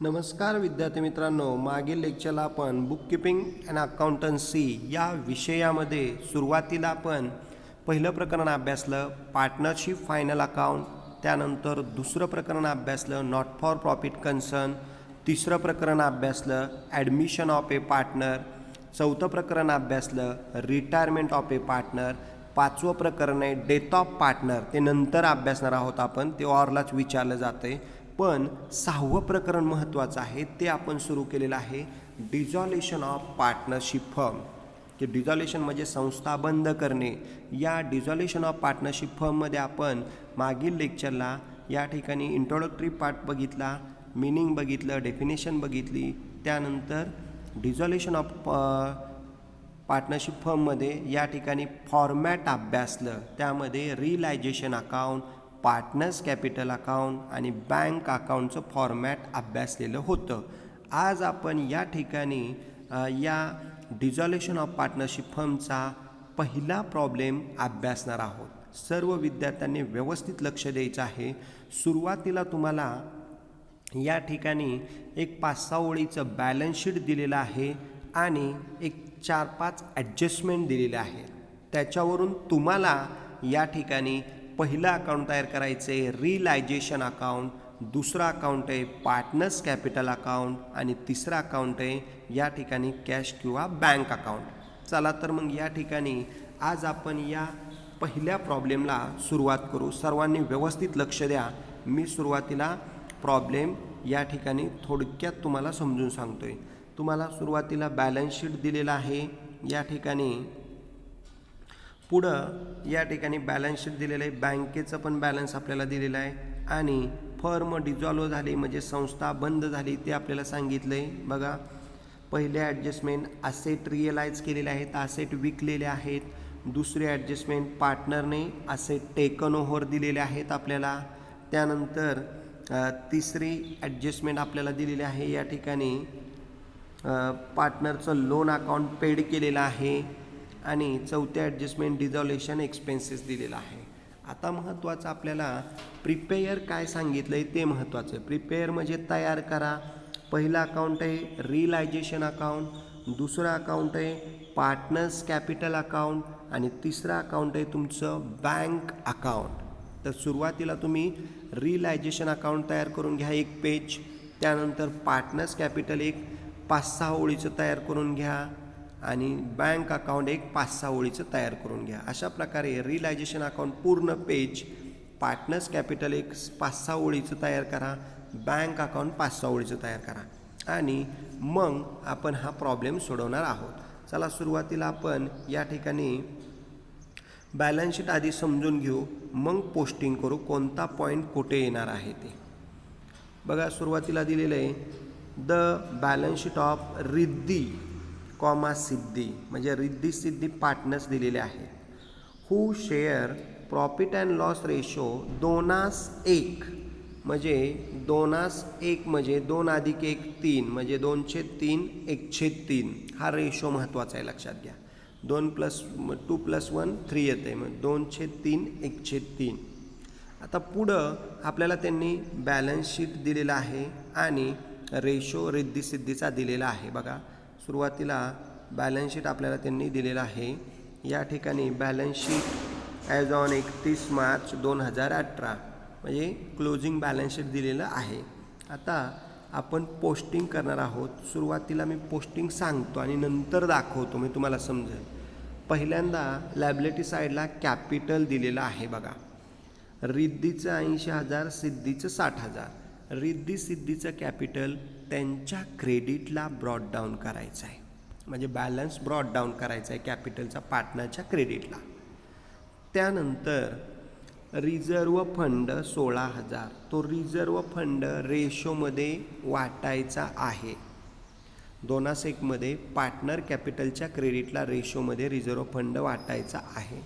नमस्कार विद्यार्थी मित्रांनो, मागील लेक्चरला आपण बुक कीपिंग अँड अकाउंटन्सी या विषयामध्ये सुरुवातीला आपण पहिलं प्रकरण अभ्यासलं पार्टनरशिप फायनल अकाउंट, त्यानंतर दुसरं प्रकरण अभ्यासलं नॉट फॉर प्रॉफिट कन्सर्न, तिसरं प्रकरण अभ्यासलं ॲडमिशन ऑफ ए पार्टनर, चौथं प्रकरण अभ्यासलं रिटायरमेंट ऑफ ए पार्टनर, पाचवं प्रकरण आहे डेथ ऑफ पार्टनर, ते नंतर अभ्यासणार आहोत आपण, ते ऑरलाच विचारलं जाते. पण सहावं प्रकरण महत्त्वाचं आहे, ते आपण सुरू केलेलं आहे डिझॉल्युशन ऑफ पार्टनरशिप फर्म. की डिझॉल्युशन म्हणजे संस्था बंद करणे. या डिझॉल्युशन ऑफ पार्टनरशिप फर्ममध्ये आपण मागील लेक्चरला या ठिकाणी इंट्रोडक्टरी पार्ट बघितला, मीनिंग बघितलं, डेफिनेशन बघितली, त्यानंतर डिझॉल्युशन ऑफ पार्टनरशिप फर्ममध्ये या ठिकाणी फॉर्मॅट अभ्यासलं, त्यामध्ये realisation account, partners capital account आणि बँक अकाउंटचं फॉर्मॅट अभ्यासलेलं होतं. आज आपण या ठिकाणी या डिझॉल्युशन ऑफ पार्टनरशिप फर्मचा पहिला प्रॉब्लेम अभ्यासणार आहोत. सर्व विद्यार्थ्यांनी व्यवस्थित लक्ष द्यायचं आहे. सुरुवातीला तुम्हाला या ठिकाणी एक 5-6 ओळीचं बॅलन्स शीट दिलेलं आहे आणि एक 4-5 ॲडजस्टमेंट दिलेले आहे. त्याच्यावरून तुम्हाला या ठिकाणी पहिलं अकाउंट तयार करायचं आहे रियलायझेशन अकाउंट, दुसरा अकाउंट आहे पार्टनर्स कॅपिटल अकाउंट आणि तिसरा अकाउंट आहे या ठिकाणी कॅश किंवा बँक अकाउंट. चला तर मग या ठिकाणी आज आपण या पहिल्या प्रॉब्लेमला सुरुवात करू. सर्वांनी व्यवस्थित लक्ष द्या. मी सुरुवातीला प्रॉब्लेम या ठिकाणी थोडक्यात तुम्हाला समजून सांगतोय. तुम्हाला सुरुवातीला बॅलन्स शीट दिलेला आहे. या ठिकाणी पुढं या ठिकाणी बॅलन्स शीट दिलेलं आहे, बँकेचं पण बॅलन्स आपल्याला दिलेलं आहे आणि फर्म डिझॉल्व झाली म्हणजे संस्था बंद झाली ते आपल्याला सांगितलं आहे. बघा, पहिले ॲडजस्टमेंट असेट रिअलाइज केलेले आहेत, असेट विकलेले आहेत. दुसरे ॲडजस्टमेंट पार्टनरने असेट टेकन ओव्हर दिलेले आहेत आपल्याला. त्यानंतर तिसरी ॲडजस्टमेंट आपल्याला दिलेली आहे, या ठिकाणी पार्टनरचं लोन अकाउंट पेड केलेलं आहे आणि चौथ्या ॲडजस्टमेंट डिझॉल्युशन एक्सपेन्सेस दिलेला आहे. आता महत्त्वाचं आपल्याला प्रिपेअर काय सांगितलं आहे ते महत्त्वाचं आहे. प्रिपेअर म्हणजे तयार करा. पहिलं अकाउंट आहे रियलायझेशन अकाउंट, दुसरं अकाउंट आहे पार्टनर्स कॅपिटल अकाउंट आणि तिसरं अकाउंट आहे तुमचं बँक अकाउंट. तर सुरुवातीला तुम्ही रियलायझेशन अकाउंट तयार करून घ्या 1 पेज. त्यानंतर पार्टनर्स कॅपिटल एक 5-6 ओळीचं तयार करून घ्या आणि बँक अकाउंट एक 5-6 ओळीचं तयार करून घ्या. अशा प्रकारे रियलायझेशन अकाउंट पूर्ण पेज, पार्टनर्स कॅपिटल एक 5-6 ओळीचं तयार करा, बँक अकाउंट 5-6 ओळीचं तयार करा आणि मग आपण हा प्रॉब्लेम सोडवणार आहोत. चला सुरुवातीला आपण या ठिकाणी बॅलन्स शीट आधी समजून घेऊ, मग पोस्टिंग करू कोणता पॉईंट कुठे येणार आहे ते. बघा, सुरुवातीला दिलेलं आहे the balance sheet of Riddhi comma Siddhi, म्हणजे रिद्धी सिद्धी पार्टनर्स दिलेले आहेत. Who share profit and loss ratio 2:1, म्हणजे 2:1 म्हणजे 2+1 3 म्हणजे 2/3 1/3. हा रेशो महत्त्वाचा आहे, लक्षात घ्या. 2 + 2 + 1 3 येते, मग 2/3 1/3. आता पुढं आपल्याला त्यांनी बॅलन्स शीट दिलेला आहे आणि रेशो रिद्धी सिद्धीचा दिलेला आहे. बघा, सुरुवातीला बॅलन्स शीट आपल्याला त्यांनी दिलेला आहे. या ठिकाणी balance sheet as on 31 March 2018 म्हणजे क्लोजिंग बॅलन्स शीट दिलेलं आहे. आता आपण पोस्टिंग करणार आहोत. सुरुवातीला मी पोस्टिंग सांगतो आणि नंतर दाखवतो, मी तुम्हाला समजेल. पहिल्यांदा लॅबिलिटी साईडला कॅपिटल दिलेलं आहे. बघा, रिद्धीचं 80,000, सिद्धीचं 60,000. रिद्धी सिद्धीचं कॅपिटल त्यांच्या क्रेडिटला ब्रॉड डाऊन करायचं आहे, म्हणजे बॅलन्स ब्रॉड डाऊन करायचा आहे कॅपिटलचा पार्टनरच्या क्रेडिटला. त्यानंतर रिझर्व फंड 16,000, तो रिझर्व फंड रेशोमध्ये वाटायचा आहे. 2:1 मध्ये पार्टनर कॅपिटलच्या क्रेडिटला रेशोमध्ये रिझर्व फंड वाटायचा आहे.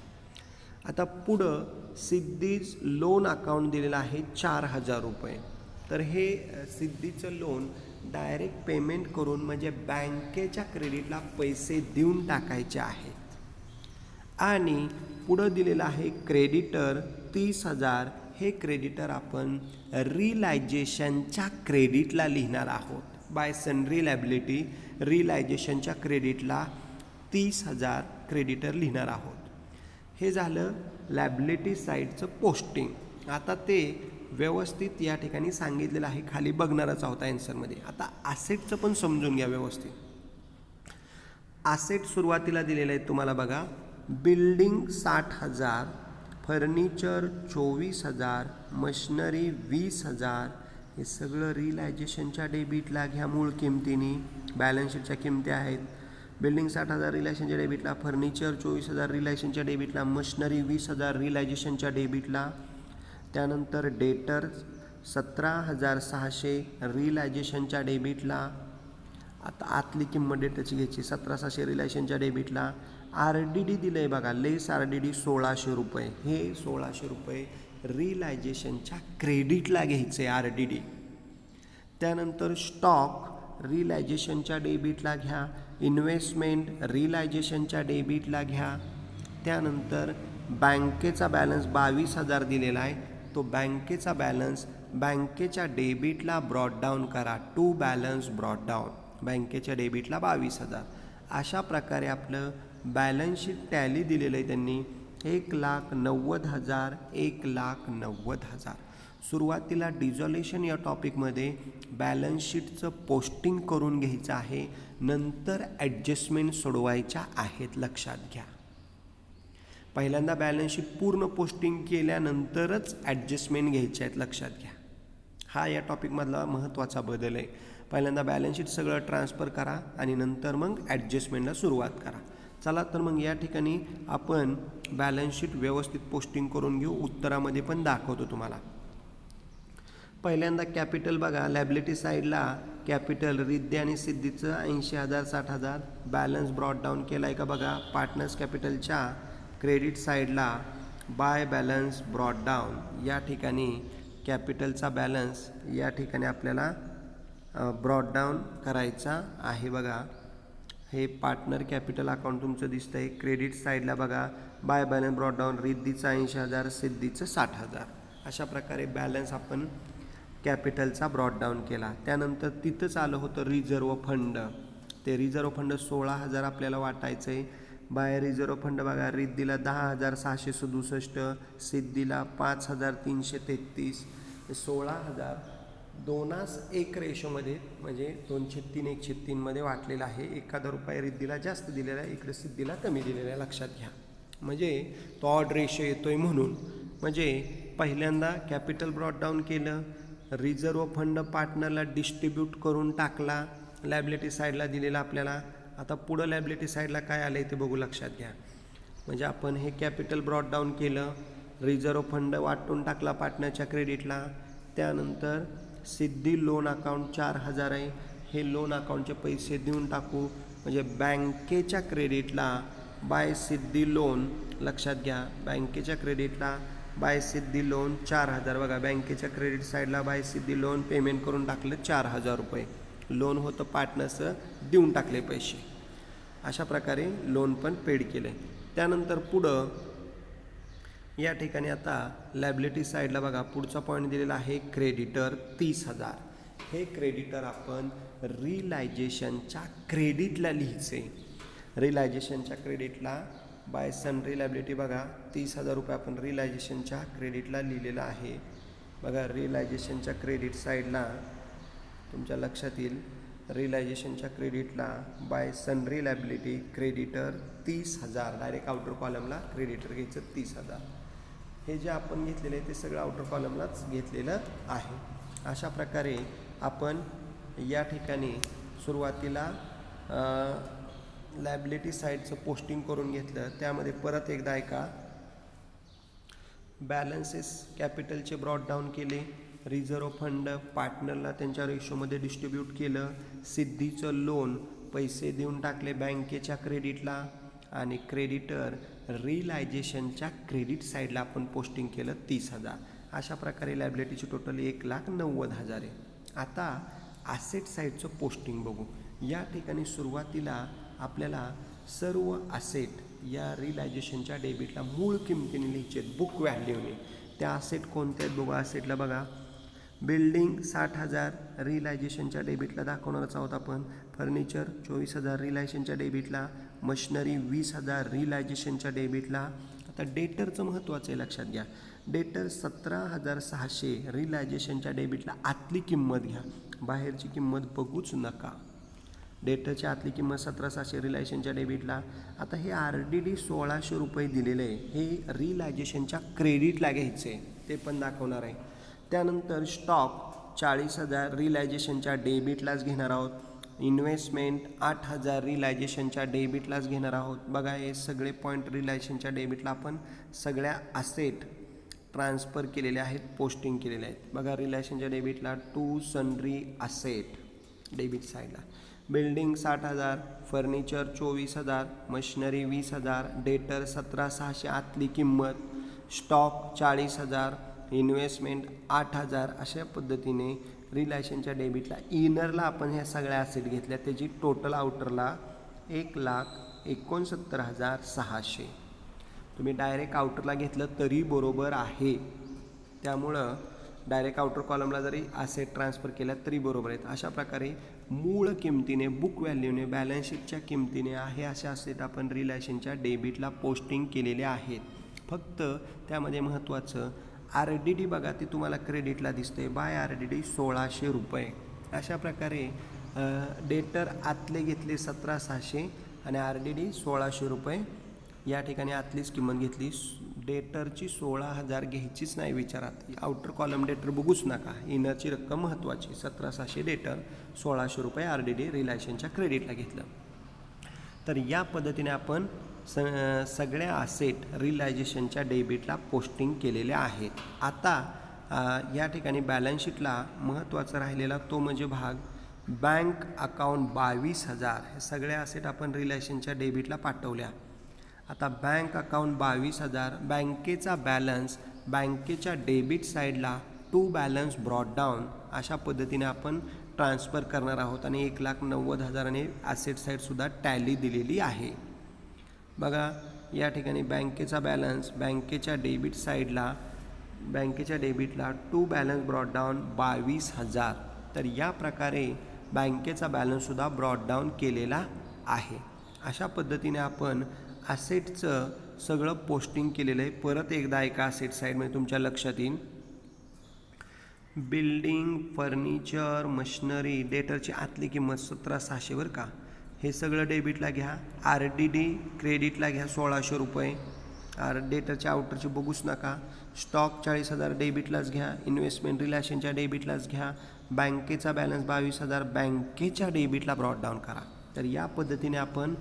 आता पुढं सिद्धीज लोन अकाउंट दिलेलं आहे 4,000 रुपये. तर हे सिद्धीचं लोन डायरेक्ट पेमेंट करून म्हणजे बँकेच्या क्रेडिटला पैसे देऊन टाकायचे आहेत. आणि पुढं दिलेलं आहे क्रेडिटर 30,000, हे क्रेडिटर आपण रिलायजेशनच्या क्रेडिटला लिहिणार आहोत. बाय सनरी लॅबिलिटी रिलायजेशनच्या क्रेडिटला 30,000 क्रेडिटर लिहिणार आहोत. हे झालं लॅबिलिटी साईडचं पोस्टिंग. आता ते व्यवस्थित या ठिकाणी सांगितलेलं आहे, खाली बघणारच आहोत आन्सरमध्ये. आता ॲसेटचं पण समजून घ्या व्यवस्थित. ॲसेट सुरुवातीला दिलेलं आहे तुम्हाला बघा, बिल्डिंग 60,000, फर्निचर 24,000, मशिनरी 20,000. हे सगळं रिलायजेशनच्या डेबिटला घ्या मूळ किमतीने. बॅलन्स शीटच्या किमती आहेत. बिल्डिंग 60,000 रिलायजेशनच्या डेबिटला, फर्निचर 24,000 रिलायजेशनच्या डेबिटला, मशिनरी 20,000 रिलायजेशनच्या डेबिटला. त्यानंतर डेटर 17,600 रिलायजेशनच्या डेबिटला. आता आतली किंमत डेटरची घ्यायची, 17,600 रिलायजेशनच्या डेबिटला. RDD दिलं आहे बघा, लेस RDD 1,600 रुपये. हे 1,600 रुपये रिलायजेशनच्या क्रेडिटला घ्यायचे RDD. त्यानंतर स्टॉक रिलायजेशनच्या डेबिटला घ्या, इन्व्हेस्टमेंट रिलायजेशनच्या डेबिटला घ्या. त्यानंतर बँकेचा बॅलन्स 22,000 दिलेला आहे, तो बँकेचा बॅलन्स बँकेच्या डेबिटला ब्रॉड डाऊन करा. टू बॅलन्स ब्रॉड डाऊन, बँकेच्या डेबिटला 22,000. अशा प्रकारे आपलं बॅलन्स शीट टॅली दिलेलं आहे त्यांनी. 1,90,000, 1,90,000. सुरुवातीला डिझॉल्युशन या टॉपिकमध्ये बॅलन्स शीटचं पोस्टिंग करून घ्यायचं आहे, नंतर ॲडजस्टमेंट सोडवायच्या आहेत, लक्षात घ्या. पहिल्यांदा बॅलन्स शीट पूर्ण पोस्टिंग केल्यानंतरच ॲडजस्टमेंट घ्यायचे आहेत, लक्षात घ्या. हा या टॉपिकमधला महत्त्वाचा बदल आहे. पहिल्यांदा बॅलन्स शीट सगळं ट्रान्सफर करा आणि नंतर मग ॲडजस्टमेंटला सुरुवात करा. चला तर मग या ठिकाणी आपण बॅलन्स शीट व्यवस्थित पोस्टिंग करून घेऊ. उत्तरामध्ये पण दाखवतो तुम्हाला. पहिल्यांदा कॅपिटल बघा, लॅबिलिटी साईडला कॅपिटल रिद्धी आणि सिद्धीचं 80,000 60,000 बॅलन्स ब्रॉड डाऊन केला आहे का बघा. पार्टनर्स कॅपिटलच्या क्रेडिट साईडला बाय बॅलन्स ब्रॉड डाऊन, या ठिकाणी कॅपिटलचा बॅलन्स या ठिकाणी आपल्याला ब्रॉड डाऊन करायचा आहे बघा. हे पार्टनर कॅपिटल अकाउंट तुमचं दिसतं आहे. क्रेडिट साईडला बघा, बाय बॅलन्स ब्रॉड डाऊन रिद्धीचं 80,000, सिद्धीचं 60,000. अशा प्रकारे बॅलन्स आपण कॅपिटलचा ब्रॉड डाऊन केला. त्यानंतर तिथंच आलं होतं रिझर्व फंड. ते रिझर्व फंड 16,000 आपल्याला वाटायचं आहे. बाय रिझर्व फंड बघा, रिद्धीला 10,667, सिद्धीला 5,333. 16,000 2:1 रेशोमध्ये, म्हणजे 2:3 1:3 मध्ये वाटलेलं आहे. 1,000 रुपये रिद्धीला जास्त दिलेला आहे, इकडे सिद्धीला कमी दिलेला आहे, लक्षात घ्या. म्हणजे तो ऑड रेशो येतोय म्हणून. म्हणजे पहिल्यांदा कॅपिटल ब्रॉड डाऊन केलं, रिझर्व फंड पार्टनरला डिस्ट्रीब्यूट करून टाकला, लॅबिलिटी साईडला दिलेला आपल्याला. आता पुढं लॅबिलिटी साईडला काय आलं आहे ते बघू, लक्षात घ्या. म्हणजे आपण हे कॅपिटल ब्रॉड डाऊन केलं, रिझर्व फंड वाटून टाकला पार्टनरच्या क्रेडिटला. त्यानंतर सिद्धी लोन अकाउंट 4,000 आहे, हे लोन अकाउंटचे पैसे देऊन टाकू. म्हणजे बँकेच्या क्रेडिटला बाय सिद्धी लोन, लक्षात घ्या, बँकेच्या क्रेडिटला बाय सिद्धी लोन 4,000. बघा, बँकेच्या क्रेडिट साईडला बाय सिद्धी लोन पेमेंट करून टाकलं 4,000 रुपये. लोन होतं पार्टनर्सचं, देऊन टाकले पैसे. अशा प्रकारे लोन पण पेड केले. त्यानंतर पुढं या ठिकाणी आता लॅबिलिटी साईडला बघा, पुढचा पॉईंट दिलेला आहे क्रेडिटर 30,000. हे क्रेडिटर आपण रिलायजेशनच्या क्रेडिटला लिहायचे. रिलायजेशनच्या क्रेडिटला बाय सनरी लॅबिलिटी बघा, 30,000 रुपये आपण रिलायजेशनच्या क्रेडिटला लिहिलेलं आहे. बघा, रिलायजेशनच्या क्रेडिट साईडला तुमच्या लक्षात येईल, रिलायजेशनच्या क्रेडिटला by sundry liability creditor 30,000. Direct outer कॉलमला क्रेडिटर घ्यायचं 30,000. हे जे आपण घेतलेलं आहे ते सगळं आउटर कॉलमलाच घेतलेलं आहे. अशा प्रकारे आपण या ठिकाणी सुरुवातीला लॅबिलिटी साईडचं पोस्टिंग करून घेतलं. त्यामध्ये परत एकदा ऐका, बॅलन्सेस कॅपिटलचे ब्रॉड डाऊन केले, रिझर्व फंड पार्टनरला त्यांच्या रेशोमध्ये डिस्ट्रीब्यूट केलं, सिद्धीचं लोन पैसे देऊन टाकले बँकेच्या क्रेडिटला, आणि क्रेडिटर रिलायजेशनच्या क्रेडिट साईडला आपण पोस्टिंग केलं 30,000. अशा प्रकारे लॅबिलिटीची टोटल 1,90,000 आहे. आता ॲसेट साईडचं पोस्टिंग बघू. या ठिकाणी सुरुवातीला आपल्याला सर्व ॲसेट या रिलायजेशनच्या डेबिटला मूळ किमतीने लिहायचे, बुक व्हॅल्यूने. त्या असेट कोणत्या आहेत बघू. असेटला बघा, बिल्डिंग 60,000 रिलायझेशनच्या डेबिटला दाखवणारच आहोत आपण. फर्निचर 24,000 रिलायझेशनच्या डेबिटला. मशिनरी 20,000 रिलायझेशनच्या डेबिटला. आता डेटरचं महत्त्वाचं आहे, लक्षात घ्या. डेटर 17,600 रिलायझेशनच्या डेबिटला. आतली किंमत घ्या, बाहेरची किंमत बघूच नका. डेटरची आतली किंमत 17,600 रिलायझेशनच्या डेबिटला. आता हे RDD 1,600 रुपये दिलेलं आहे, हे रिलायझेशनच्या क्रेडिटला घ्यायचं आहे, ते पण दाखवणार आहे. त्यानंतर स्टॉक 40,000 रिलायझेशनच्या डेबिटलाच घेणार आहोत. इन्व्हेस्टमेंट 8,000 रिलायझेशनच्या डेबिटलाच घेणार आहोत. बघा, हे सगळे पॉईंट रिलायझेशनच्या डेबिटला आपण सगळ्या असेट ट्रान्सफर केलेले आहेत, पोस्टिंग केलेले आहेत. बघा, रिलायझेशनच्या डेबिटला टू सन्ड्री असेट डेबिट साईडला. बिल्डिंग 60,000, फर्निचर 24,000, मशिनरी 20,000, डेटर 17,600 आतली किंमत, स्टॉक 40,000, इन्व्हेस्टमेंट 8,000. अशा पद्धतीने रिलायझेशनच्या डेबिटला इनरला आपण ह्या सगळ्या ॲसेट घेतल्या, त्याची टोटल आउटरला 1,69,600. तुम्ही डायरेक्ट आउटरला घेतलं तरी बरोबर आहे, त्यामुळं डायरेक्ट आउटर कॉलमला जरी ॲसेट ट्रान्सफर केल्या तरी बरोबर आहेत. अशा प्रकारे मूळ किमतीने, बुक व्हॅल्यूने, बॅलन्स शीटच्या किमतीने आहे अशा ॲसेट आपण रिलायझेशनच्या डेबिटला पोस्टिंग केलेले आहेत. फक्त त्यामध्ये महत्त्वाचं RDD बघा, ते तुम्हाला क्रेडिटला दिसते. बाय RDD 1,600 रुपये. अशा प्रकारे डेटर आतले घेतले 17,600 आणि RDD 1,600 रुपये. या ठिकाणी आतलीच किंमत घेतली. डेटरची 16,000 घ्यायचीच नाही विचारात. आउटर कॉलम डेटर बघूच नका. इनरची रक्कम महत्त्वाची. 17,600 डेटर, 1,600 रुपये RDD रिलायझेशनच्या क्रेडिटला घेतलं. तर या पद्धतीने आपण सगळ्या असेट रिलायझेशनच्या डेबिटला पोस्टिंग केलेल्या आहेत. आता या ठिकाणी बॅलन्स शीटला महत्त्वाचा राहिलेला तो म्हणजे भाग बँक अकाउंट 22,000. हे सगळ्या असेट आपण रिलायझेशनच्या डेबिटला पाठवल्या. आता बँक अकाउंट 22,000, बँकेचा बॅलन्स बँकेच्या डेबिट साईडला टू बॅलन्स ब्रॉड डाऊन अशा पद्धतीने आपण ट्रान्सफर करणार आहोत. आणि 1,90,000 ॲसेट साईडसुद्धा टॅली दिलेली आहे. बघा, या ठिकाणी बँकेचा बॅलन्स बँकेच्या डेबिट साईडला, बँकेच्या डेबिटला टू बॅलन्स ब्रॉड डाऊन 22,000. तर या प्रकारे बँकेचा बॅलन्ससुद्धा ब्रॉड डाऊन केलेला आहे. अशा पद्धतीने आपण ॲसेटचं सगळं पोस्टिंग केलेलं आहे. परत एकदा एका ॲसेट साईडमध्ये तुमच्या लक्षात येईल. बिल्डिंग, फर्निचर, मशिनरी, डेटरची आतली किंमत 17,600 बरं का. हे सगळं डेबिटला घ्या. RDD क्रेडिटला घ्या 1,600 रुपये. डेटरच्या आउटरची बघूच नका. स्टॉक 40,000 डेबिटलाच घ्या. इन्व्हेस्टमेंट रिलायझेशनच्या डेबिटलाच घ्या. बँकेचा बॅलन्स 22,000 बँकेच्या डेबिटला ब्रॉड डाऊन करा. तर या पद्धतीने आपण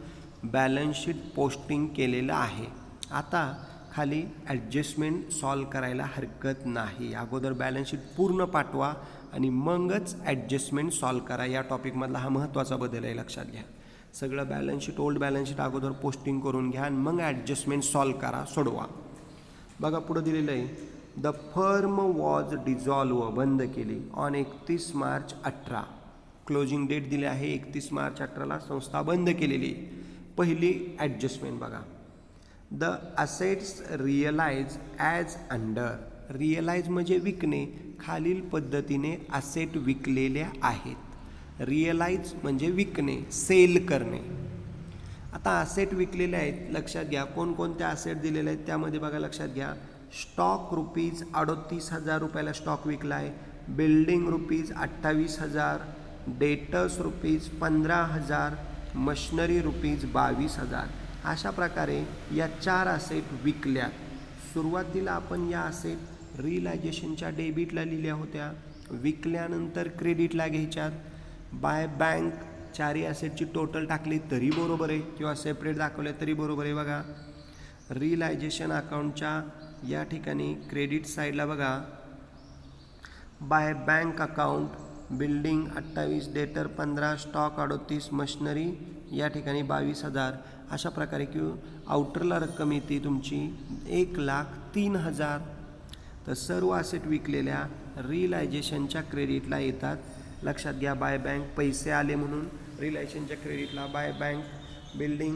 बॅलन्स शीट पोस्टिंग केलेलं आहे. आता खाली ॲडजस्टमेंट सॉल्व करायला हरकत नाही. अगोदर बॅलन्स शीट पूर्ण पाठवा आणि मगच ॲडजस्टमेंट सॉल्व करा. या टॉपिकमधला हा महत्त्वाचा बदल आहे, लक्षात घ्या. सगळं balance sheet, old balance sheet अगोदर पोस्टिंग करून घ्या आणि मग ॲडजस्टमेंट सॉल्व करा, सोडवा. बघा, पुढं दिलेलं आहे, द फर्म वॉज डिझॉल्व, बंद केली, ऑन 31 मार्च 18. क्लोजिंग डेट दिली आहे 31 मार्च 18ला संस्था बंद केलेली. पहिली ॲडजस्टमेंट बघा, the assets realise as under. Realise म्हणजे विकणे. खालील पद्धतीने असेट विकलेल्या आहेत. रिअलाइज म्हणजे विकणे, सेल करणे. आता असेट विकलेले आहेत, लक्षात घ्या. कोणकोणत्या असेट दिलेले आहेत त्यामध्ये बघा, लक्षात घ्या. स्टॉक रुपीज 38,000 रुपयाला स्टॉक विकला आहे. Building rupees 28,000, debtors rupees 15,000, machinery rupees 22,000. अशा प्रकारे या 4 असेट विकल्या. सुरुवातीला आपण या असेट रिलायझेशनच्या डेबिटला लिहिल्या होत्या, विकल्यानंतर क्रेडिटला घ्यायच्यात. बाय बँक 4 असेटची टोटल टाकली तरी बरोबर आहे, किंवा सेपरेट दाखवल्या तरी बरोबर आहे. बघा, रिलायझेशन अकाउंटच्या या ठिकाणी क्रेडिट साईडला बघा, बाय बँक अकाउंट बिल्डिंग 28, डेटर 15, स्टॉक 38, मशिनरी या ठिकाणी 22,000. अशा प्रकारे की आउटरला रक्कम येते तुमची 1,03,000. तर सर्व असेट विकलेल्या रिलायझेशनच्या क्रेडिटला येतात. लक्षात घ्या, बाय बँक पैसे आले म्हणून रिलायझेशनच्या क्रेडिटला बाय बँक बिल्डिंग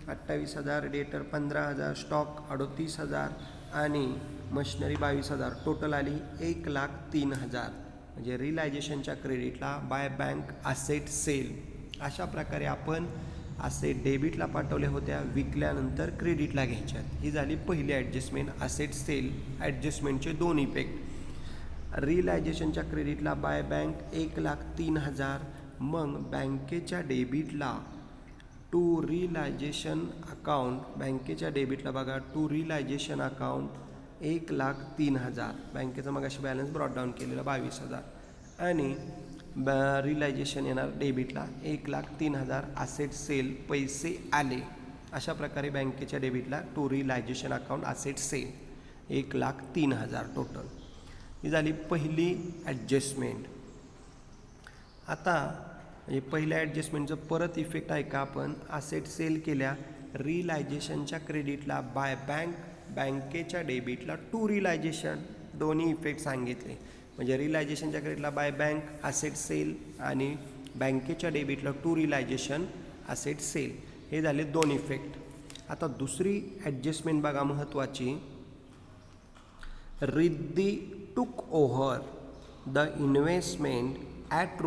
28,000, डेटर 15,000, स्टॉक 38,000 आणि मशिनरी 22,000, टोटल आली 1,03,000. म्हणजे रिलायझेशनच्या क्रेडिटला बाय बँक असेट सेल. अशा प्रकारे आपण असेट डेबिटला पाठवल्या होत्या, विकल्यानंतर क्रेडिटला घ्यायच्यात. ही झाली पहिली ॲडजस्टमेंट, असेट सेल ॲडजस्टमेंटचे दोन इफेक्ट. रिलायझेशनच्या क्रेडिटला बाय बँक 1,03,000, मग बँकेच्या डेबिटला टू रिलायझेशन अकाउंट, बँकेच्या डेबिटला बघा टू रिलायझेशन अकाउंट 1,03,000, बँकेचा मग अशी बॅलन्स ब्रॉडडाऊन केलेला 22,000, आणि रिलायझेशन येणार डेबिटला 1,03,000, असेट सेल पैसे आले. अशा प्रकारे बँकेच्या डेबिटला to realisation account asset sale 1,03,000 total. ही झाली पहिली ॲडजस्टमेंट. आता म्हणजे पहिल्या ॲडजस्टमेंटचं परत इफेक्ट आहे का, आपण असेट सेल केल्या, रिलायझेशनच्या क्रेडिटला बाय बँक, बँकेच्या डेबिटला टू रिलायझेशन, दोन्ही इफेक्ट सांगितले. म्हणजे रिलायझेशनच्या क्रेडिटला बाय बँक असेट सेल आणि बँकेच्या डेबिटला टू रिलायझेशन असेट सेल, हे झाले दोन इफेक्ट. आता दुसरी ॲडजस्टमेंट बघा महत्त्वाची. Riddhi took over the investment at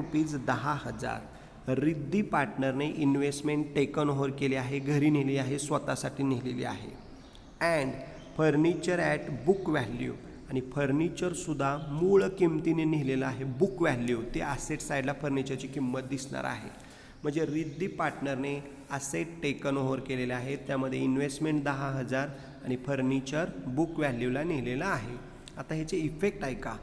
₹10,000. Riddhi पार्टनरने इन्व्हेस्टमेंट टेकन ओव्हर केली आहे, घरी नेली आहे, स्वतःसाठी नेलेली आहे. And furniture at book value, आणि फर्निचरसुद्धा मूळ किमतीने नेलेलं आहे, बुक व्हॅल्यू, ते असेट साईडला फर्निचरची किंमत दिसणार आहे. म्हणजे रिद्धी पार्टनरने असेट टेकन ओव्हर केलेले आहे, त्यामध्ये इन्व्हेस्टमेंट 10,000 आणि फर्निचर बुक व्हॅल्यूला नेलेलं आहे. आता ह्याचे इफेक्ट आहे का,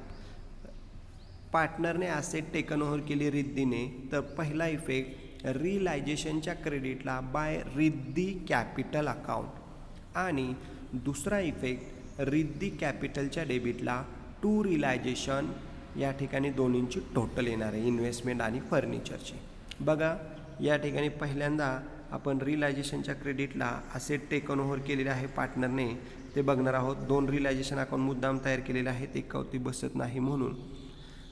पार्टनरने असेट टेकन ओव्हर केली रिद्धीने, तर पहिला इफेक्ट रिलायझेशनच्या क्रेडिटला बाय रिद्धी कॅपिटल अकाउंट, आणि दुसरा इफेक्ट रिद्धी कॅपिटलच्या डेबिटला टू रिलायझेशन, या ठिकाणी दोन्हींची टोटल येणार आहे, इन्व्हेस्टमेंट आणि फर्निचरची. बघा या ठिकाणी पहिल्यांदा आपण रिलायझेशनच्या क्रेडिटला असेट टेकन ओव्हर केलेले आहे पार्टनरने, ते बघणार आहोत. दोन रिलायझेशन अकाउंट मुद्दाम तयार केलेले आहेत, एकावरती बसत नाही म्हणून.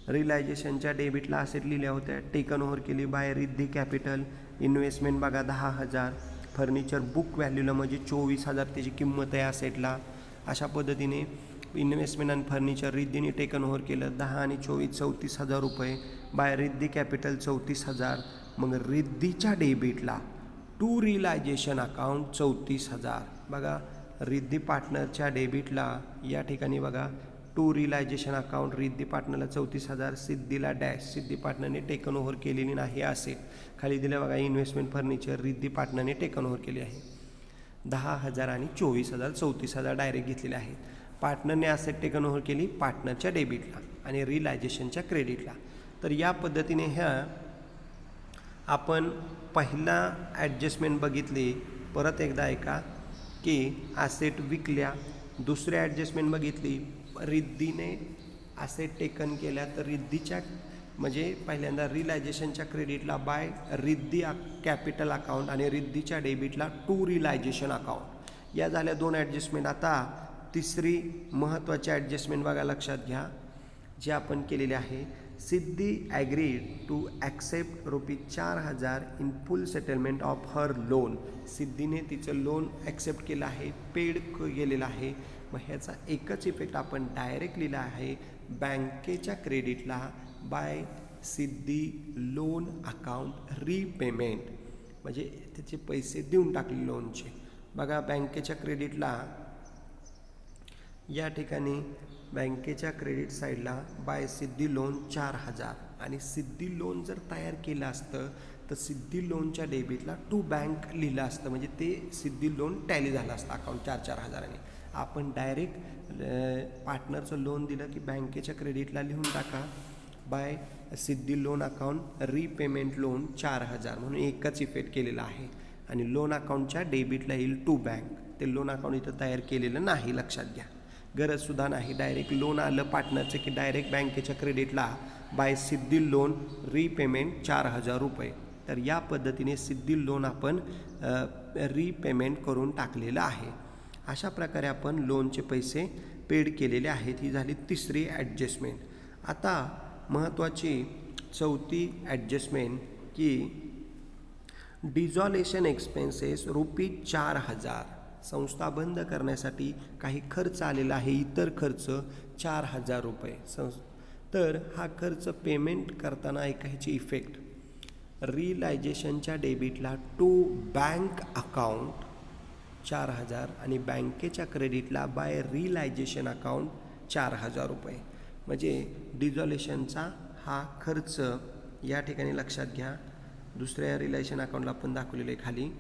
रिलायझेशनच्या डेबिटला असेट लिहिल्या होत्या, टेकन ओव्हर केली बाय रिद्धी कॅपिटल, इन्व्हेस्टमेंट बघा 10,000, फर्निचर बुक व्हॅल्यूला म्हणजे 24,000 त्याची किंमत आहे असेटला. अशा पद्धतीने इन्व्हेस्टमेंट आणि फर्निचर रिद्धीने टेकन ओव्हर केलं, 10 आणि 24 34,000 रुपये, बाय रिद्धी कॅपिटल 34,000. मग रिद्धीच्या डेबिटला टू रिलायझेशन अकाउंट 34,000. बघा रिद्धी पार्टनरच्या डेबिटला या ठिकाणी बघा टू रिलायझेशन अकाउंट, रिद्धी पार्टनरला 34,000, सिद्धीला डॅश, सिद्धी पार्टनरने टेकन ओव्हर केलेली नाही असेट. खाली दिलं बघा इन्व्हेस्टमेंट फर्निचर, रिद्धी पार्टनरने टेकन ओव्हर केली आहे. 10,000 आणि 24,000, 34,000 डायरेक्ट घेतलेले आहेत. पार्टनरने असेट टेकन ओव्हर केली पार्टनरच्या डेबिटला आणि रिलायझेशनच्या क्रेडिटला. तर या पद्धतीने ह्या आपण पहिला ॲडजस्टमेंट बघितली. परत एकदा ऐका की असेट विकल्या. दुसरी ॲडजस्टमेंट बघितली, रिद्धीने असेट टेकन केल्या, तर रिद्धीच्या म्हणजे पहिल्यांदा रिलायझेशनच्या क्रेडिटला बाय रिद्धी कॅपिटल अकाउंट आणि रिद्धीच्या डेबिटला टू रिलायझेशन अकाउंट, या झाल्या दोन ॲडजस्टमेंट. आता तिसरी महत्त्वाची ॲडजस्टमेंट बघा, लक्षात घ्या, जी आपण केलेली आहे. Siddhi agreed to accept ₹4,000 in full settlement of her loan. सिद्धीने तिचं लोन ॲक्सेप्ट केलं आहे, पेड गेलेलं आहे. मग ह्याचा एकच इफेक्ट आपण डायरेक्ट लिहिला आहे, बँकेच्या क्रेडिटला बाय सिद्धी लोन अकाउंट रीपेमेंट, म्हणजे त्याचे पैसे देऊन टाकले लोनचे. बघा बँकेच्या क्रेडिटला या ठिकाणी बँकेच्या क्रेडिट साईडला बाय सिद्धी लोन 4,000, आणि सिद्धी लोन जर तयार केलं असतं तर सिद्धी लोनच्या डेबिटला टू बँक लिहिलं असतं, म्हणजे ते सिद्धी लोन टॅली झालं असतं अकाउंट 4,000. आपण डायरेक्ट पार्टनरचं लोन दिलं की बँकेच्या क्रेडिटला लिहून टाका बाय सिद्धी लोन अकाउंट रीपेमेंट लोन 4,000, म्हणून एकच इफेक्ट केलेला आहे. आणि लोन अकाउंटच्या डेबिटला येईल टू बँक. ते लोन अकाउंट इथं तयार केलेलं नाही, लक्षात घ्या, गरजसुद्धा नाही. डायरेक्ट लोन आलं पार्टनरचं की डायरेक्ट बँकेच्या क्रेडिटला बाय सिद्धी लोन रीपेमेंट 4,000 रुपये. तर या पद्धतीने सिद्धी लोन आपण रीपेमेंट करून टाकलेलं आहे. अशा प्रकारे आपण लोनचे पैसे पेड केलेले आहेत. ही झाली तिसरी ॲडजस्टमेंट. आता महत्त्वाची चौथी ॲडजस्टमेंट की डिझॉल्युशन एक्सपेन्सेस ₹4,000. संस्था बंद करण्यासाठी काही खर्च आलेला आहे, इतर खर्च 4,000 रुपये. तर हा खर्च पेमेंट करताना ऐकायची इफेक्ट, रिलायझेशनच्या डेबिटला टू बँक अकाउंट 4,000 आणि बँकेच्या क्रेडिटला बाय रिलायझेशन अकाउंट 4,000 रुपये. म्हणजे डिझॉल्युशनचा हा खर्च या ठिकाणी लक्षात घ्या. दुसऱ्या रिलायझेशन अकाउंटला आपण दाखवलेलं आहे खाली.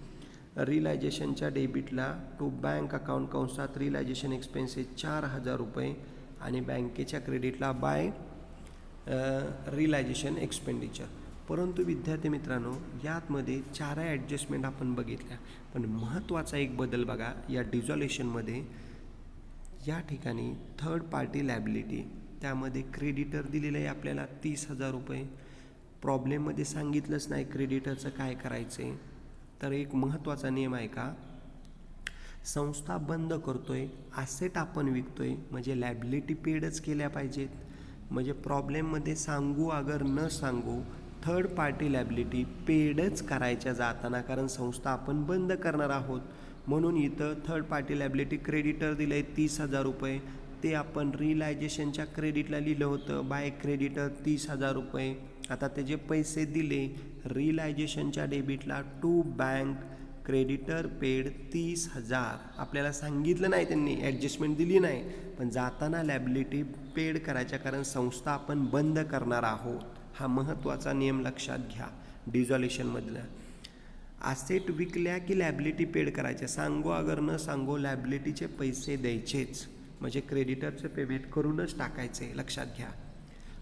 रिलायझेशनच्या डेबिटला टू बँक अकाउंट कंसात रिलायझेशन एक्सपेन्सेस 4,000 रुपये आणि बँकेच्या क्रेडिटला बाय रिलायझेशन एक्सपेंडिचर. परंतु विद्यार्थी मित्रांनो, यातमध्ये 4 ॲडजस्टमेंट आपण बघितल्या, पण महत्त्वाचा एक बदल बघा या डिझॉल्युशनमध्ये. या ठिकाणी थर्ड पार्टी लॅबिलिटी, त्यामध्ये क्रेडिटर दिलेलं आहे आपल्याला 30,000 रुपये. प्रॉब्लेममध्ये सांगितलंच नाही क्रेडिटरचं काय करायचं आहे. तर एक महत्त्वाचा नियम आहे का, संस्था बंद करतोय, ॲसेट आपण विकतोय, म्हणजे लॅबिलिटी पेडच केल्या पाहिजेत. म्हणजे प्रॉब्लेममध्ये सांगू अगर न सांगू थर्ड पार्टी लॅबिलिटी पेडच करायच्या जाताना, कारण संस्था आपण बंद करणार आहोत. म्हणून इथं थर्ड पार्टी लॅबिलिटी क्रेडिटर दिलं आहे 30,000 रुपये, ते आपण रिलायझेशनच्या क्रेडिटला लिहिलं होतं बाय क्रेडिटर 30,000 रुपये. आता त्याचे पैसे दिले रिलायझेशनच्या डेबिटला टू बँक क्रेडिटर पेड 30,000. आपल्याला सांगितलं नाही, त्यांनी ॲडजस्टमेंट दिली नाही, पण जाताना लॅबिलिटी पेड करायच्या, कारण संस्था आपण बंद करणार आहोत. हा महत्त्वाचा नियम लक्षात घ्या डिझॉल्युशनमधला. ॲसेट विकल्या की लॅबिलिटी पेड करायच्या, सांगू अगर न सांगू लॅबिलिटीचे पैसे द्यायचेच, म्हणजे क्रेडिटरचं पेमेंट करूनच टाकायचे, लक्षात घ्या.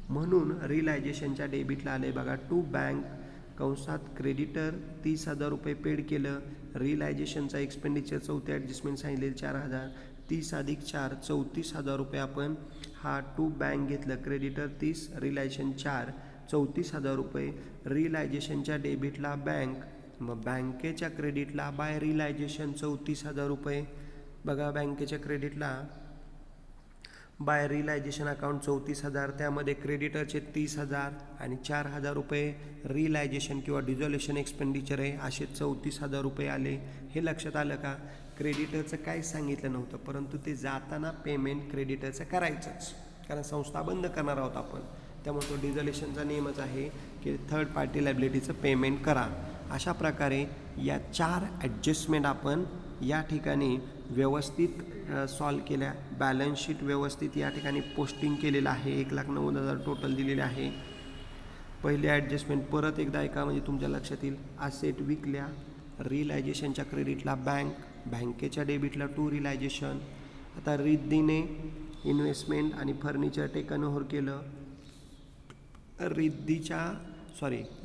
म्हणून रिलायझेशनच्या डेबिटला आले बघा टू बँक कंसात क्रेडिटर 30,000 रुपये पेड केलं. रिलायझेशनचा एक्सपेंडिचर चौथी ॲडजस्टमेंट सांगितले 4,000, 30 अधिक 4 34,000 रुपये आपण हा टू बँक घेतलं. क्रेडिटर 30, रिलायझेशन 4 34,000 रुपये. रिलायझेशनच्या डेबिटला बँक, मग बँकेच्या क्रेडिटला बाय रिलायझेशन 34,000 रुपये. बघा बँकेच्या क्रेडिटला बाय रिलायझेशन अकाउंट 34,000, त्यामध्ये क्रेडिटरचे 30,000 आणि 4,000 रुपये रिलायझेशन किंवा डिझॉल्युशन एक्सपेंडिचर आहे, असे 34,000 रुपये आले. हे लक्षात आलं का, क्रेडिटरचं काही सांगितलं नव्हतं, परंतु ते जाताना पेमेंट क्रेडिटरचं करायचंच, कारण संस्था बंद करणार आहोत आपण. त्यामुळे तो डिझॉल्युशनचा नियमच आहे की थर्ड पार्टी लायबिलिटीचं पेमेंट करा. अशा प्रकारे या 4 ॲडजस्टमेंट आपण या ठिकाणी व्यवस्थित सॉल्व केल्या. बॅलन्स शीट व्यवस्थित या ठिकाणी पोस्टिंग केलेलं आहे. 1,90,000 टोटल दिलेले आहे. पहिले ॲडजस्टमेंट परत एकदा ऐका, म्हणजे तुमच्या लक्षात येईल. ॲसेट विकल्या, रिलायझेशनच्या क्रेडिटला बँक, बँकेच्या डेबिटला टू रिलायझेशन. आता रिद्धीने इन्व्हेस्टमेंट आणि फर्निचर टेकन ओव्हर केलं.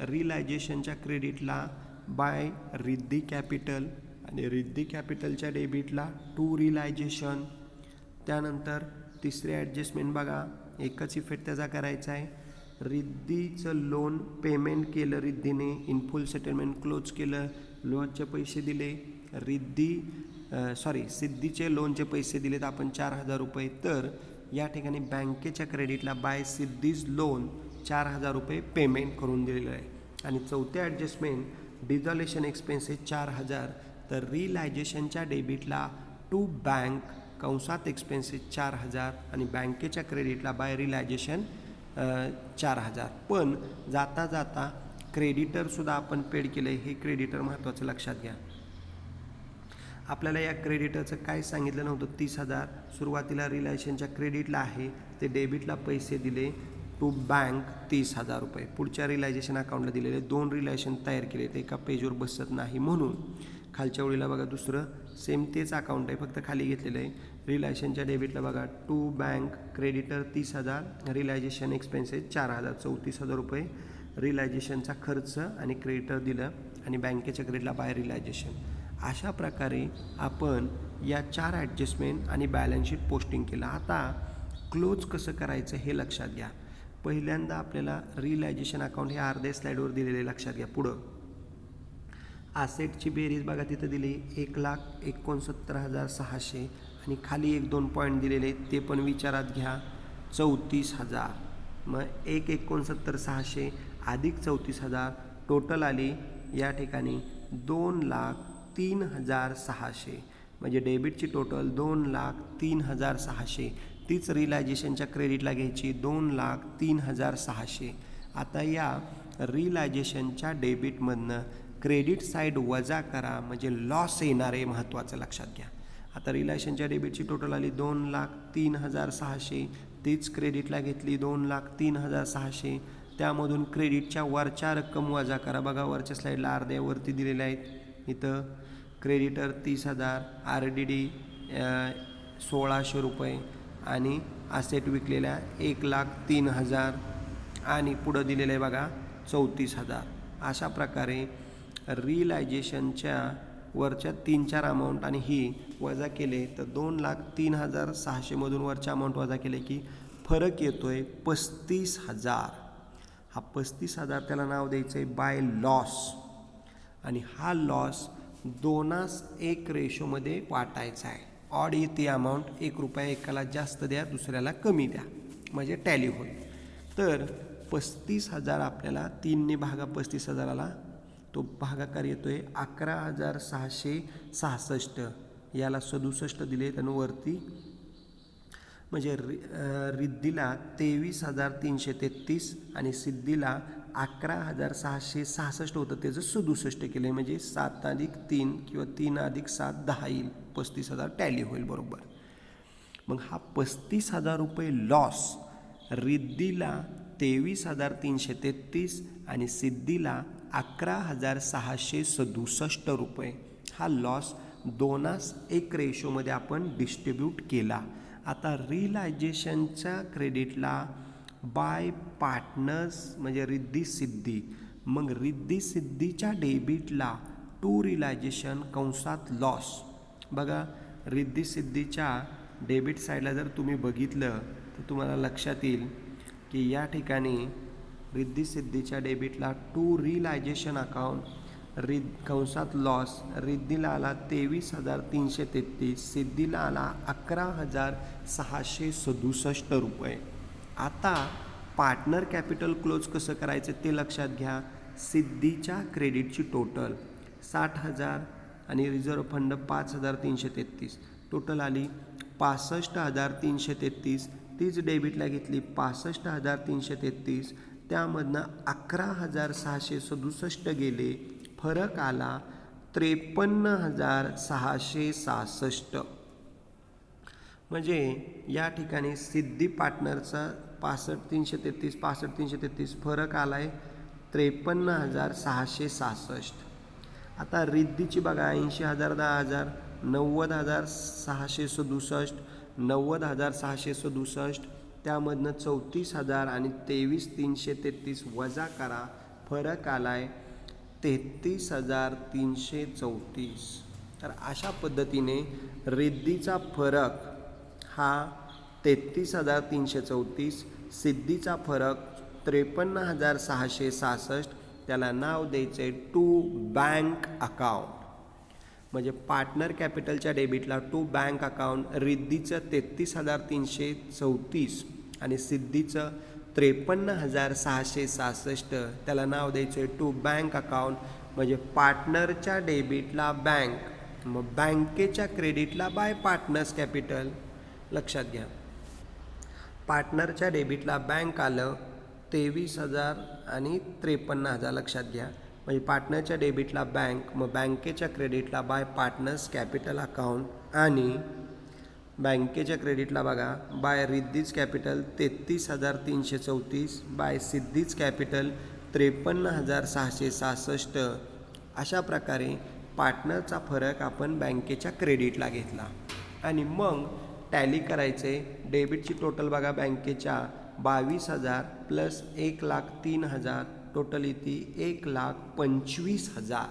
रिलायझेशनच्या क्रेडिटला बाय रिद्धी कॅपिटल आणि रिद्धी कॅपिटलच्या डेबिटला टू रिलायझेशन. त्यानंतर तिसरे ॲडजस्टमेंट बघा, एकच इफेक्ट त्याचा करायचा आहे. रिद्धीचं लोन पेमेंट केलं, रिद्धीने इन फुल सेटलमेंट क्लोज केलं, लोनचे पैसे दिले. सिद्धीचे लोनचे पैसे दिलेत आपण 4,000 रुपये. तर या ठिकाणी बँकेच्या क्रेडिटला बाय सिद्धीज लोन 4,000 रुपये पेमेंट करून दिलेलं आहे. आणि चौथे ॲडजस्टमेंट डिझॉल्युशन एक्सपेन्सेस 4,000, तर रिलायझेशनच्या डेबिटला टू बँक कंसात एक्सपेन्सेस 4,000 आणि बँकेच्या क्रेडिटला बाय रिलायझेशन 4,000. पण जाता जाता क्रेडिटरसुद्धा आपण पेड केलं आहे. हे क्रेडिटर महत्त्वाचं लक्षात घ्या. आपल्याला या क्रेडिटरचं काय सांगितलं नव्हतं. 30,000 सुरुवातीला रिलायझेशनच्या क्रेडिटला आहे, ते डेबिटला पैसे दिले टू बँक 30,000 रुपये. पुढच्या रिलायझेशन अकाउंटला दिलेले 2 रिलायझेशन तयार केले, ते एका पेजवर बसत नाही, म्हणून खालच्या ओळीला बघा दुसरं सेम तेच अकाउंट आहे, फक्त खाली घेतलेलं आहे. रिलायझेशनच्या डेबिटला बघा to bank creditor 30,000, realisation expenses 4,000 34,000 रुपये रिलायझेशनचा खर्च आणि क्रेडिटर दिलं आणि बँकेच्या क्रेडिटला बाय रिलायझेशन. अशा प्रकारे आपण या 4 ॲडजस्टमेंट आणि बॅलन्स शीट पोस्टिंग केलं. आता क्लोज कसं करायचं हे लक्षात घ्या. पहिल्यांदा आपल्याला रिलायझेशन अकाउंट हे अर्ध्या स्लाईडवर दिलेले लक्षात घ्या. पुढं ॲसेटची बेरीज बघा, तिथं दिली 1,69,600 आणि खाली 1-2 पॉईंट दिलेले, ते पण विचारात घ्या. 34,000, मग 1,69,600 अधिक 34,000 टोटल आली या ठिकाणी 2,03,600. म्हणजे डेबिटची टोटल 2,03,600. तीच रिलायझेशनच्या क्रेडिटला घ्यायची 2,03,600. आता या रिलायझेशनच्या डेबिटमधनं क्रेडिट साईड वजा करा म्हणजे लॉस येणार आहे, महत्त्वाचं लक्षात घ्या. आता रिलायझेशनच्या डेबिटची टोटल आली 2,03,600. तीच क्रेडिटला घेतली 2,03,600. त्यामधून क्रेडिटच्या वरच्या रक्कम वजा करा. बघा वरच्या स्लाईडला अर्ध्यावरती दिलेल्या आहेत. इथं क्रेडिटर 30,000, RDD 1,600 रुपये आणि असेट विकलेल्या 1,03,000 आणि पुढं दिलेलं आहे बघा 34,000. अशा प्रकारे रिलायझेशनच्या वरच्या 3-4 अमाऊंट आणि ही वजा केले तर 2,03,600 मधून वरच्या अमाऊंट वजा केले की फरक येतोय 35,000. हा 35,000 त्याला नाव द्यायचं आहे बाय लॉस. आणि हा लॉस 2:1 रेशोमध्ये वाटायचा आहे. ऑड येते अमाऊंट, 1 रुपया एकाला जास्त द्या दुसऱ्याला कमी द्या म्हणजे टॅली होईल. तर 35,000 आपल्याला 3ने भागा 35,000ला तो भागाकार येतोय 11,666. याला 67 दिले आणि वरती म्हणजे रिद्धीला 23,333 आणि सिद्धीला 11,666 होतं, त्याचं 67 केलं म्हणजे 7 अधिक 3 किंवा 3 अधिक 7 10 येईल. 35,000 टॅली होईल बरोबर. मग हा 35,000 रुपये लॉस रिद्धीला 23,333 आणि सिद्धीला 11,667 रुपये हा लॉस 2:1 रेशोमध्ये आपण डिस्ट्रीब्यूट केला. आता रिलायझेशनच्या क्रेडिटला बाय पार्टनर्स म्हणजे रिद्धी सिद्धी. मग रिद्धी सिद्धीच्या डेबिटला टू रिलायझेशन कंसात लॉस. बघा रिद्धी सिद्धीच्या डेबिट साईडला जर तुम्ही बघितलं तर तुम्हाला लक्षात येईल की या ठिकाणी रिद्धी सिद्धीच्या डेबिटला टू रिलायझेशन अकाउंट कंसात लॉस रिद्धीला आला 23,333, सिद्धीला आला 11,667 रुपये. आता पार्टनर कॅपिटल क्लोज कसं करायचं ते लक्षात घ्या. सिद्धीच्या क्रेडिटची टोटल 60,000 आणि रिझर्व्ह फंड 5,333, टोटल आली 65,333. तीच डेबिटला घेतली 65,333, त्यामधनं 11,667 गेले, फरक आला 53,666. म्हणजे या ठिकाणी सिद्धी पार्टनरचा 65,333 फरक आला आहे 53,666. आता रिद्धीची बघा 80,000 10,000 90,667 90,667, त्यामधनं 34,000 आणि 23,333 वजा करा, फरक आला आहे 33,334. तर अशा पद्धतीने रिद्धीचा फरक हा 33,334, सिद्धीचा फरक 53,666. त्याला नाव द्यायचं आहे टू बँक अकाउंट. म्हणजे पार्टनर कॅपिटलच्या डेबिटला टू बँक अकाउंट रिद्धीचं 33,334 आणि सिद्धीचं 53,666. त्याला नाव द्यायचं आहे टू बँक अकाउंट. म्हणजे पार्टनरच्या डेबिटला बँक, मग बँकेच्या क्रेडिटला बाय पार्टनर्स कॅपिटल. लक्षात घ्या पार्टनरच्या डेबिटला बँक आलं 23,000 आणि 53,000 लक्षात घ्या. म्हणजे पार्टनरच्या डेबिटला बँक, मग बँकेच्या क्रेडिटला बाय पार्टनर्स कॅपिटल अकाउंट आणि बँकेच्या क्रेडिटला बघा bye Riddhi's capital 33,334 bye siddhis capital 53,666. अशा प्रकारे पार्टनरचा फरक आपण बँकेच्या क्रेडिटला घेतला आणि मग टॅली करायचे. डेबिटची टोटल बघा बँकेच्या 22,000 प्लस 1,03,000, टोटल येते 1,25,000.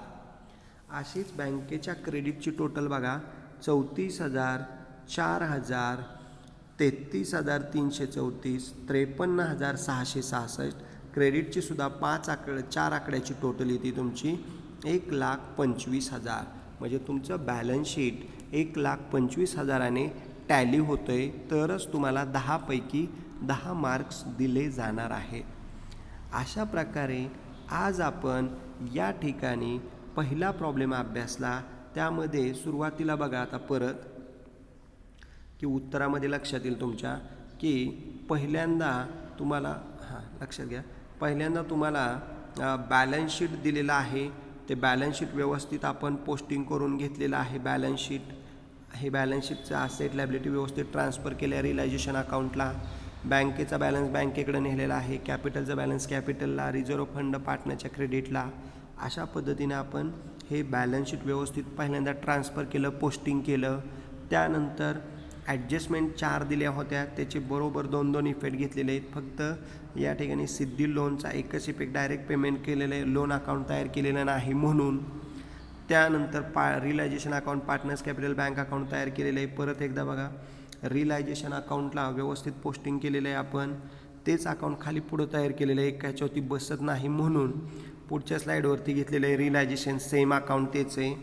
अशीच बँकेच्या क्रेडिटची टोटल बघा 34,000 4,000 33,334 53,666. क्रेडिटची सुद्धा 4 आकड्याची टोटल येते तुमची 1,25,000. म्हणजे तुमचं बॅलन्स शीट 1,25,000ने टॅली होतंय तरच तुम्हाला 10 पैकी 10 मार्क्स दिले जाणार आहेत. अशा प्रकारे आज आपण या ठिकाणी पहिला प्रॉब्लेम अभ्यासला त्यामध्ये सुरुवातीला बघा आता परत की उत्तरामध्ये लक्षात येईल तुमच्या की पहिल्यांदा तुम्हाला लक्षात घ्या, पहिल्यांदा तुम्हाला बॅलन्स शीट दिलेलं आहे. ते बॅलन्स शीट व्यवस्थित आपण पोस्टिंग करून घेतलेलं आहे. बॅलन्स शीट हे बॅलन्स शीटचं असेट लायबिलिटी व्यवस्थित ट्रान्सफर केलं आहे रिलायझेशन अकाउंटला. बँकेचा बॅलन्स बँकेकडे नेलेला आहे. कॅपिटलचा बॅलन्स कॅपिटलला, रिझर्व्ह फंड पार्टनरच्या क्रेडिटला. अशा पद्धतीने आपण हे बॅलन्स शीट व्यवस्थित पहिल्यांदा ट्रान्सफर केलं, पोस्टिंग केलं. त्यानंतर ॲडजस्टमेंट 4 दिल्या होत्या, त्याचे बरोबर 2-2 इफेक्ट घेतलेले आहेत. फक्त या ठिकाणी सिद्धी लोनचा एकच इफेक्ट डायरेक्ट पेमेंट केलेलं आहे, लोन अकाउंट तयार केलेलं नाही म्हणून. त्यानंतर realisation account partners capital bank account तयार केलेलं आहे. परत एकदा बघा, रिलायझेशन अकाउंटला व्यवस्थित पोस्टिंग केलेलं आहे आपण. तेच अकाउंट खाली पुढं तयार केलेलं आहे, ह्याच्यावरती बसत नाही म्हणून पुढच्या स्लाईडवरती घेतलेलं आहे. रिलायझेशन सेम अकाउंट तेच आहे.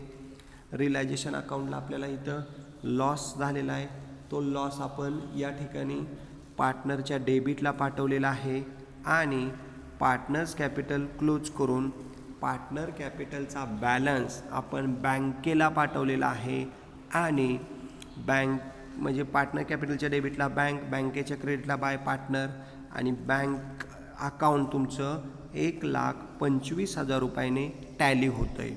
रिलायझेशन अकाउंटला आपल्याला इथं लॉस झालेला आहे. तो लॉस आपण या ठिकाणी पार्टनरच्या डेबिटला पाठवलेला आहे आणि पार्टनर्स कॅपिटल क्लोज करून पार्टनर कॅपिटलचा बॅलन्स आपण बँकेला पाठवलेला आहे आणि बँक म्हणजे पार्टनर कॅपिटलच्या डेबिटला बँक, बँकेच्या क्रेडिटला बाय पार्टनर आणि बँक अकाउंट तुमचं 1,25,000 रुपयाने टॅली होतं आहे.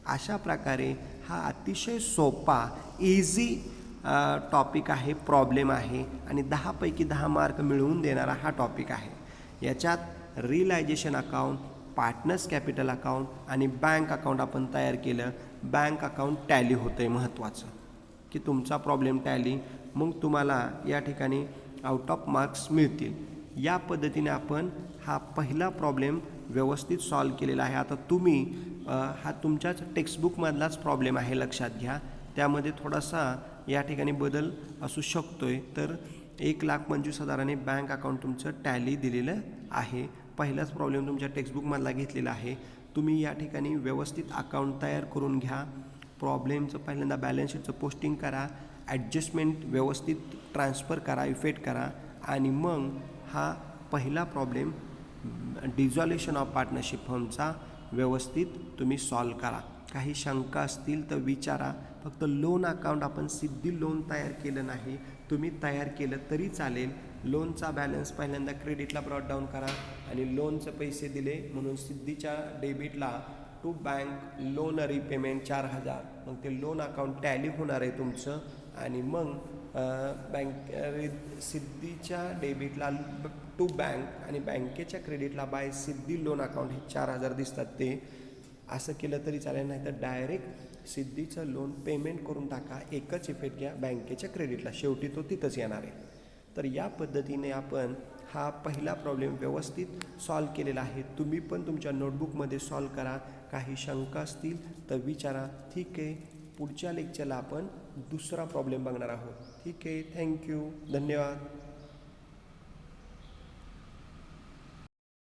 अशा प्रकारे हा अतिशय सोपा इझी टॉपिक आहे, प्रॉब्लेम आहे आणि 10 पैकी 10 मार्क मिळवून देणारा हा टॉपिक आहे. याच्यात realisation account, partners capital account आणि बँक अकाउंट आपण तयार केलं. बँक अकाउंट टॅली होतं आहे महत्त्वाचं की तुमचा प्रॉब्लेम टॅली, मग तुम्हाला या ठिकाणी आउट ऑफ मार्क्स मिळतील. या पद्धतीने आपण हा पहिला प्रॉब्लेम व्यवस्थित सॉल्व केलेला आहे. आता तुम्ही हा तुमच्याच टेक्स्टबुकमधलाच प्रॉब्लेम आहे, लक्षात घ्या. त्यामध्ये थोडासा या ठिकाणी बदल असू शकतो आहे. तर 1,25,000 बँक अकाउंट तुमचं टॅली दिलेलं आहे. पहिलाच प्रॉब्लेम तुमच्या टेक्स्टबुकमधला घेतलेला आहे. तुम्ही या ठिकाणी व्यवस्थित अकाउंट तयार करून घ्या. प्रॉब्लेमचं पहिल्यांदा बॅलन्स शीटचं पोस्टिंग करा, ॲडजस्टमेंट व्यवस्थित ट्रान्सफर करा, इफेक्ट करा आणि मग हा पहिला प्रॉब्लेम डिझॉल्युशन ऑफ पार्टनरशिप फर्मचा व्यवस्थित तुम्ही सॉल्व करा. काही शंका असतील तर विचारा. फक्त लोन अकाउंट आपण सिद्धी लोन तयार केलं नाही, तुम्ही तयार केलं तरी चालेल. लोनचा बॅलन्स पहिल्यांदा क्रेडिटला ब्रॉट डाऊन करा आणि लोनचे पैसे दिले म्हणून सिद्धीच्या डेबिटला टू बँक लोन रिपेमेंट 4,000, मग ते लोन अकाउंट टॅली होणार आहे तुमचं आणि मग सिद्धीच्या डेबिटला टू बँक आणि बँकेच्या क्रेडिटला बाय सिद्धी लोन अकाउंट हे 4,000 दिसतात. ते असं केलं तरी चालेल, नाही तर डायरेक्ट सिद्धीचं लोन पेमेंट करून टाका. एकच इफेक्ट घ्या बँकेच्या क्रेडिटला, शेवटी तो तिथंच येणार आहे. तर या पद्धतीने आपण हा पहिला प्रॉब्लेम व्यवस्थित सॉल्व केलेला आहे. तुम्ही पण तुमच्या नोटबुकमध्ये सॉल्व करा. काही शंका असतील तर विचारा. ठीक आहे, पुढच्या लेक्चरला आपण दुसरा प्रॉब्लेम बघणार आहोत. ठीक आहे, थँक्यू, धन्यवाद.